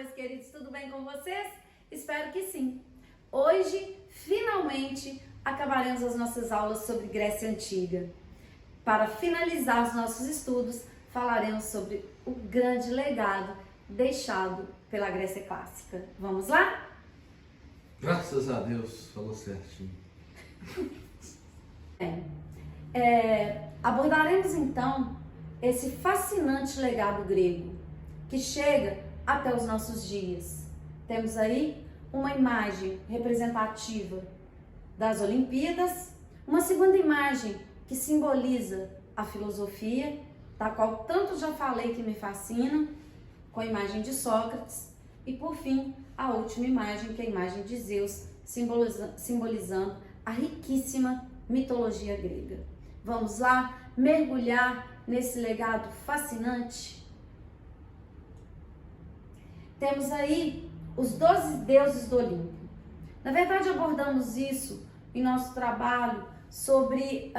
meus queridos, tudo bem com vocês? Espero que sim. Hoje, finalmente, acabaremos as nossas aulas sobre Grécia Antiga. Para finalizar os nossos estudos, falaremos sobre o grande legado deixado pela Grécia Clássica. Vamos lá? Graças a Deus, falou certinho. Abordaremos então esse fascinante legado grego que chega até os nossos dias. Temos aí uma imagem representativa das Olimpíadas, uma segunda imagem que simboliza a filosofia, da qual tanto já falei que me fascina, com a imagem de Sócrates, e por fim a última imagem, que é a imagem de Zeus, simbolizando a riquíssima mitologia grega. Vamos lá mergulhar nesse legado fascinante? Temos aí os 12 deuses do Olimpo. Na verdade, abordamos isso em nosso trabalho sobre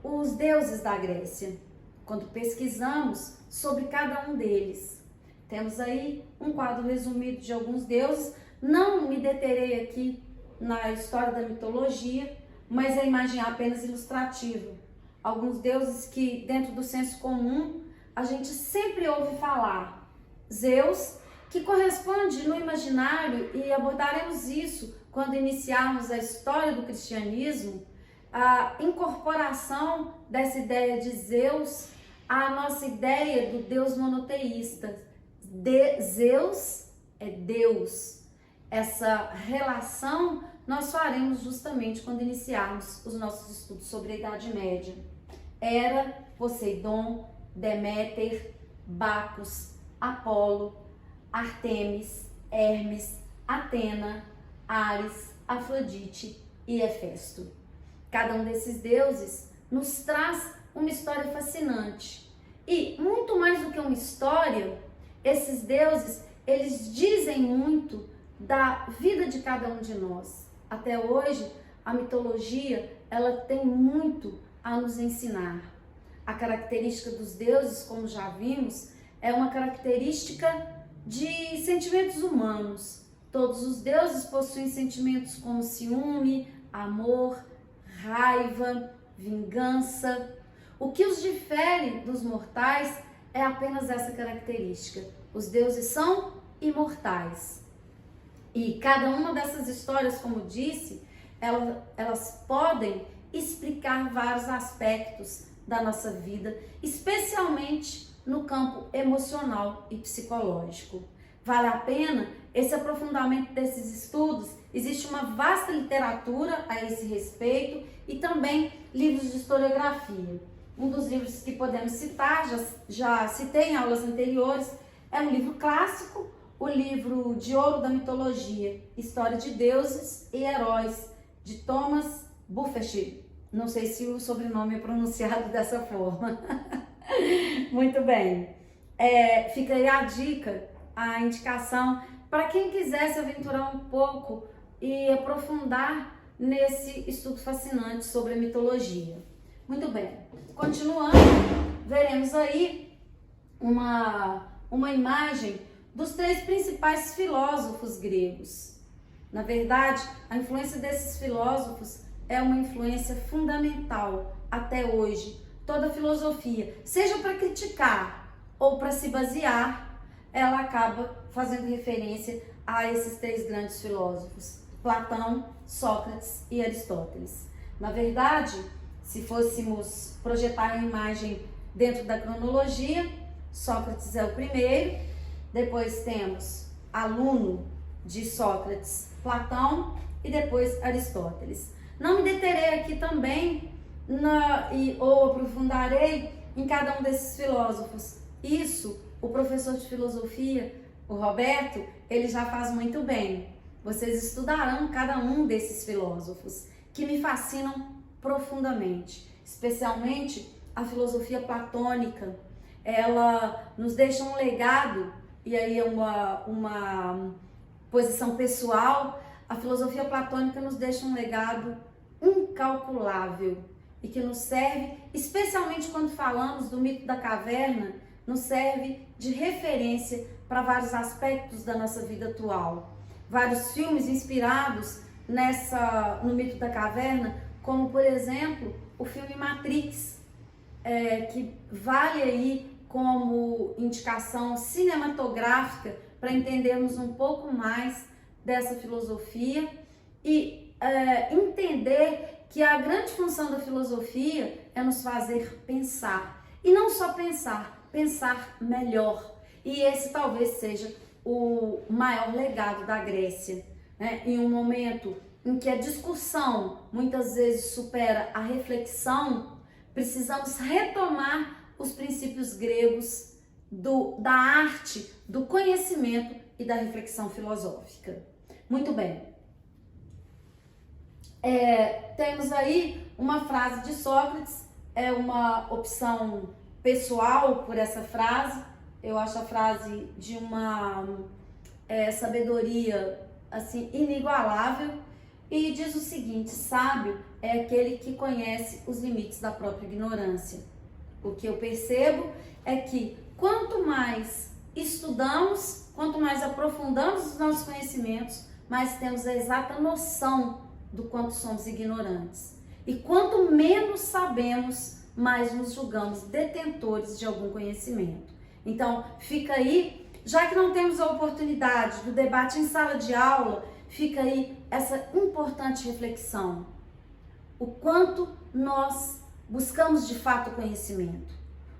os deuses da Grécia, quando pesquisamos sobre cada um deles. Temos aí um quadro resumido de alguns deuses. Não me deterei aqui na história da mitologia, mas a imagem é apenas ilustrativa. Alguns deuses que, dentro do senso comum, a gente sempre ouve falar. Zeus, que corresponde no imaginário, e abordaremos isso quando iniciarmos a história do cristianismo, a incorporação dessa ideia de Zeus à nossa ideia do Deus monoteísta. Zeus é Deus. Essa relação nós faremos justamente quando iniciarmos os nossos estudos sobre a Idade Média. Hera, Poseidon, Deméter, Bacos, Apolo, Artemis, Hermes, Atena, Ares, Afrodite e Hefesto. Cada um desses deuses nos traz uma história fascinante. E muito mais do que uma história, esses deuses, eles dizem muito da vida de cada um de nós. Até hoje, a mitologia, ela tem muito a nos ensinar. A característica dos deuses, como já vimos, é uma característica de sentimentos humanos. Todos os deuses possuem sentimentos como ciúme, amor, raiva, vingança. O que os difere dos mortais é apenas essa característica. Os deuses são imortais. E cada uma dessas histórias, como disse, elas podem explicar vários aspectos da nossa vida, especialmente no campo emocional e psicológico. Vale a pena esse aprofundamento desses estudos. Existe uma vasta literatura a esse respeito e também livros de historiografia. Um dos livros que podemos citar, já citei em aulas anteriores, é um livro clássico, o livro de ouro da mitologia, História de Deuses e Heróis, de Thomas Buffett. Não sei se o sobrenome é pronunciado dessa forma. Muito bem. Fica aí a dica, a indicação, para quem quiser se aventurar um pouco e aprofundar nesse estudo fascinante sobre a mitologia. Muito bem. Continuando, veremos aí uma imagem dos 3 principais filósofos gregos. Na verdade, a influência desses filósofos é uma influência fundamental até hoje. Toda filosofia, seja para criticar ou para se basear, ela acaba fazendo referência a esses 3 grandes filósofos: Platão, Sócrates e Aristóteles. Na verdade, se fôssemos projetar a imagem dentro da cronologia, Sócrates é o primeiro, depois temos aluno de Sócrates, Platão, e depois Aristóteles. Não me deterei aqui também ou aprofundarei em cada um desses filósofos. Isso, o professor de filosofia, o Roberto, ele já faz muito bem. Vocês estudarão cada um desses filósofos, que me fascinam profundamente, especialmente a filosofia platônica. Ela nos deixa um legado, e aí é uma posição pessoal. A filosofia platônica nos deixa um legado incalculável e que nos serve, especialmente quando falamos do mito da caverna, nos serve de referência para vários aspectos da nossa vida atual. Vários filmes inspirados no mito da caverna, como por exemplo o filme Matrix, que vale aí como indicação cinematográfica para entendermos um pouco mais dessa filosofia e entender que a grande função da filosofia é nos fazer pensar. E não só pensar, pensar melhor. E esse talvez seja o maior legado da Grécia, né? Em um momento em que a discussão muitas vezes supera a reflexão, precisamos retomar os princípios gregos da arte, do conhecimento e da reflexão filosófica. Muito bem. Temos aí uma frase de Sócrates, é uma opção pessoal por essa frase. Eu acho a frase de uma sabedoria assim inigualável e diz o seguinte: sábio é aquele que conhece os limites da própria ignorância. O que eu percebo é que quanto mais estudamos, quanto mais aprofundamos os nossos conhecimentos, mais temos a exata noção do quanto somos ignorantes. E quanto menos sabemos, mais nos julgamos detentores de algum conhecimento. Então, fica aí, já que não temos a oportunidade do debate em sala de aula, fica aí essa importante reflexão. O quanto nós buscamos de fato conhecimento.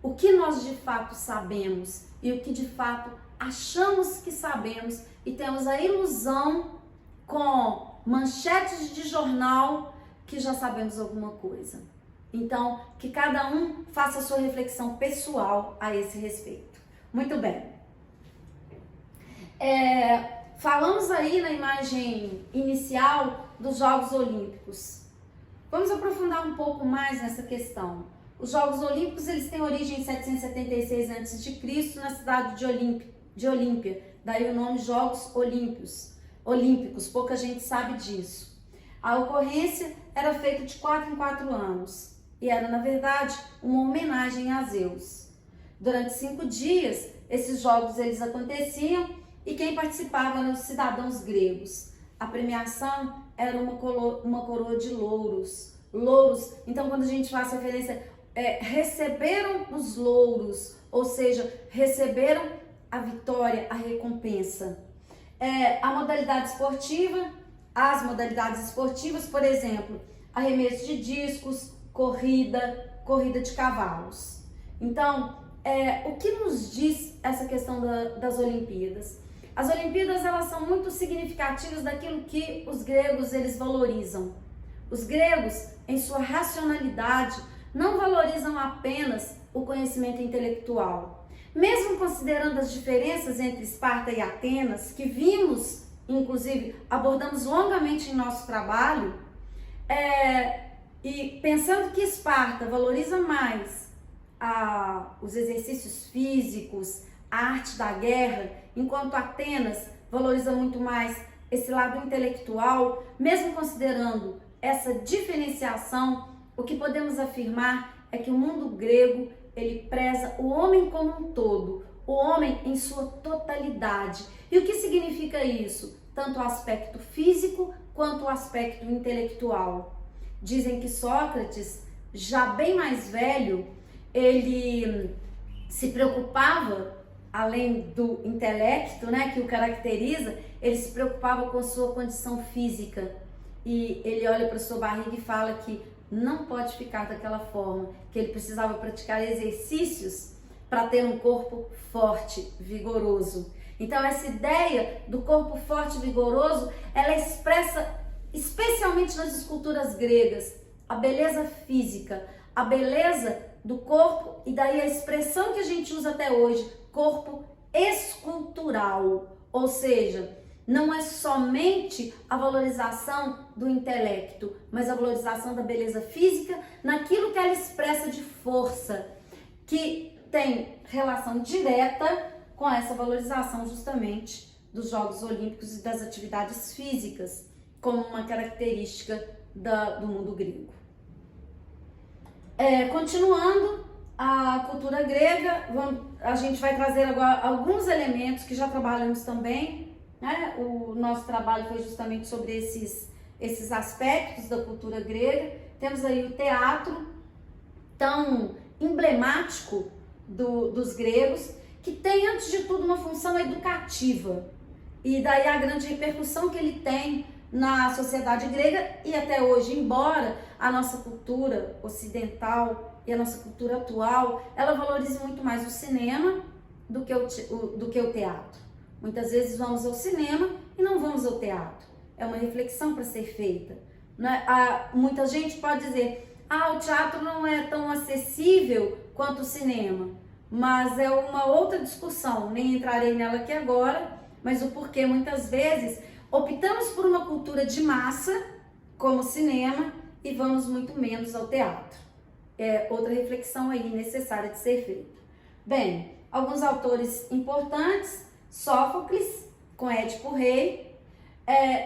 O que nós de fato sabemos e o que de fato achamos que sabemos e temos a ilusão com manchetes de jornal que já sabemos alguma coisa. Então, que cada um faça a sua reflexão pessoal a esse respeito. Muito bem. Falamos aí na imagem inicial dos Jogos Olímpicos. Vamos aprofundar um pouco mais nessa questão. Os Jogos Olímpicos, eles têm origem em 776 a.C. na cidade de Olímpia. Daí o nome Jogos Olímpicos, pouca gente sabe disso. A ocorrência era feita de 4 em 4 anos e era, na verdade, uma homenagem a Zeus. Durante 5 dias, esses jogos eles aconteciam e quem participava eram os cidadãos gregos. A premiação era uma coroa de louros. Então, quando a gente faz referência, receberam os louros, ou seja, receberam a vitória, a recompensa. As modalidades esportivas, por exemplo, arremesso de discos, corrida de cavalos. Então, o que nos diz essa questão das Olimpíadas? As Olimpíadas, elas são muito significativas daquilo que os gregos eles valorizam. Os gregos, em sua racionalidade, não valorizam apenas o conhecimento intelectual. Mesmo considerando as diferenças entre Esparta e Atenas, que vimos, inclusive, abordamos longamente em nosso trabalho, e pensando que Esparta valoriza mais os exercícios físicos, a arte da guerra, enquanto Atenas valoriza muito mais esse lado intelectual, mesmo considerando essa diferenciação, o que podemos afirmar é que o mundo grego ele preza o homem como um todo, o homem em sua totalidade. E o que significa isso? Tanto o aspecto físico quanto o aspecto intelectual. Dizem que Sócrates, já bem mais velho, ele se preocupava, além do intelecto, né, que o caracteriza, ele se preocupava com sua condição física. E ele olha para sua barriga e fala que não pode ficar daquela forma, que ele precisava praticar exercícios para ter um corpo forte, vigoroso. Então essa ideia do corpo forte e vigoroso, ela é expressa especialmente nas esculturas gregas, a beleza física, a beleza do corpo e daí a expressão que a gente usa até hoje, corpo escultural, ou seja, não é somente a valorização do intelecto, mas a valorização da beleza física naquilo que ela expressa de força, que tem relação direta com essa valorização justamente dos Jogos Olímpicos e das atividades físicas, como uma característica do mundo grego. Continuando, a cultura grega, a gente vai trazer agora alguns elementos que já trabalhamos também, né? O nosso trabalho foi justamente sobre esses aspectos da cultura grega. Temos aí o teatro, tão emblemático dos gregos, que tem, antes de tudo, uma função educativa. E daí a grande repercussão que ele tem na sociedade grega e até hoje, embora a nossa cultura ocidental e a nossa cultura atual, ela valorize muito mais o cinema do que o teatro. Muitas vezes vamos ao cinema e não vamos ao teatro. É uma reflexão para ser feita. Muita gente pode dizer, o teatro não é tão acessível quanto o cinema, mas é uma outra discussão, nem entrarei nela aqui agora, mas o porquê muitas vezes optamos por uma cultura de massa, como o cinema, e vamos muito menos ao teatro. É outra reflexão aí necessária de ser feita. Bem, alguns autores importantes: Sófocles, com Édipo Rei,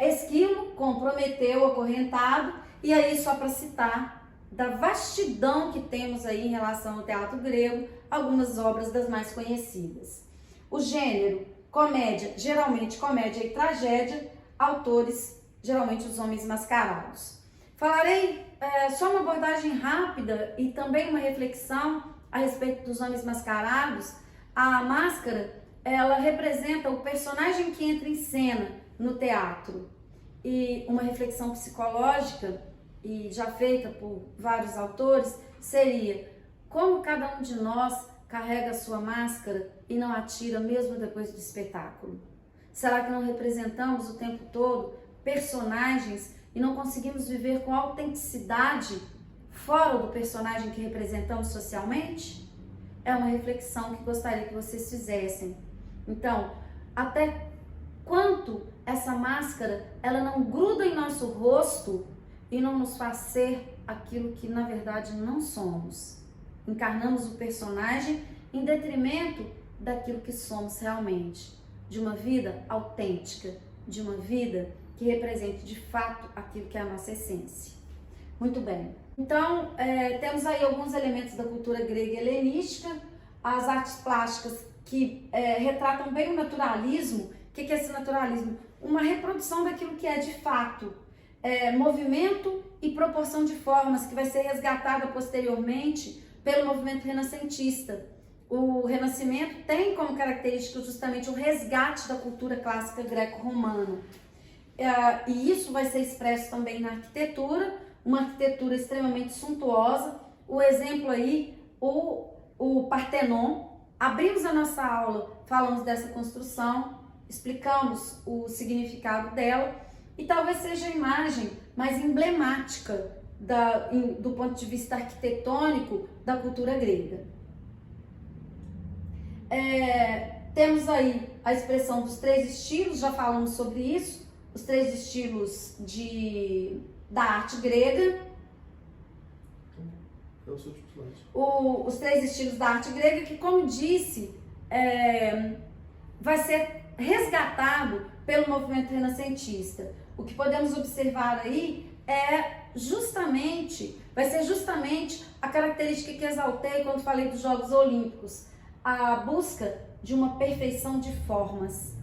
Esquilo, com Prometeu acorrentado, e aí só para citar, da vastidão que temos aí em relação ao teatro grego, algumas obras das mais conhecidas. O gênero, comédia, geralmente comédia e tragédia, autores, geralmente os homens mascarados. Falarei só uma abordagem rápida e também uma reflexão a respeito dos homens mascarados. A máscara, ela representa o personagem que entra em cena no teatro. E uma reflexão psicológica, e já feita por vários autores, seria: como cada um de nós carrega a sua máscara e não a tira mesmo depois do espetáculo? Será que não representamos o tempo todo personagens e não conseguimos viver com autenticidade fora do personagem que representamos socialmente? É uma reflexão que gostaria que vocês fizessem. Então, até quanto essa máscara, ela não gruda em nosso rosto e não nos faz ser aquilo que na verdade não somos. Encarnamos o personagem em detrimento daquilo que somos realmente, de uma vida autêntica, de uma vida que represente de fato aquilo que é a nossa essência. Muito bem, então temos aí alguns elementos da cultura grega e helenística, as artes plásticas que retratam bem o naturalismo. O que é esse naturalismo? Uma reprodução daquilo que é de fato, movimento e proporção de formas, que vai ser resgatada posteriormente pelo movimento renascentista. O Renascimento tem como característica justamente o resgate da cultura clássica greco-romana. E isso vai ser expresso também na arquitetura, uma arquitetura extremamente suntuosa. O exemplo aí, o Partenon. Abrimos a nossa aula, falamos dessa construção, explicamos o significado dela, e talvez seja a imagem mais emblemática do ponto de vista arquitetônico da cultura grega. Temos aí a expressão dos três estilos, já falamos sobre isso, os três estilos da arte grega. Os três estilos da arte grega, que, como disse, vai ser resgatado pelo movimento renascentista. O que podemos observar aí vai ser justamente a característica que exaltei quando falei dos Jogos Olímpicos, a busca de uma perfeição de formas,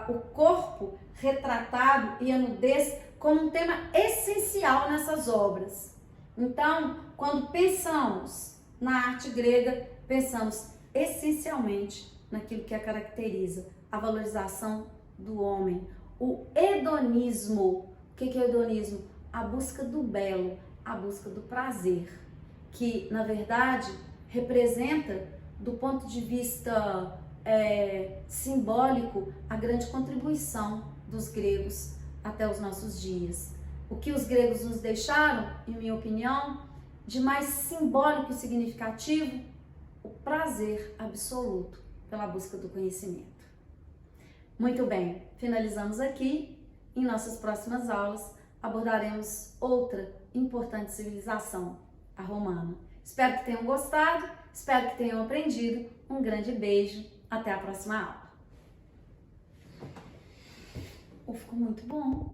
o corpo retratado e a nudez como um tema essencial nessas obras. Então, quando pensamos na arte grega, pensamos essencialmente naquilo que a caracteriza, a valorização do homem, o hedonismo. O que é o hedonismo? A busca do belo, a busca do prazer, que na verdade representa, do ponto de vista simbólico, a grande contribuição dos gregos até os nossos dias. O que os gregos nos deixaram, em minha opinião, de mais simbólico e significativo, o prazer absoluto pela busca do conhecimento. Muito bem, finalizamos aqui. Em nossas próximas aulas abordaremos outra importante civilização, a romana. Espero que tenham gostado, espero que tenham aprendido. Um grande beijo, até a próxima aula. Ficou muito bom.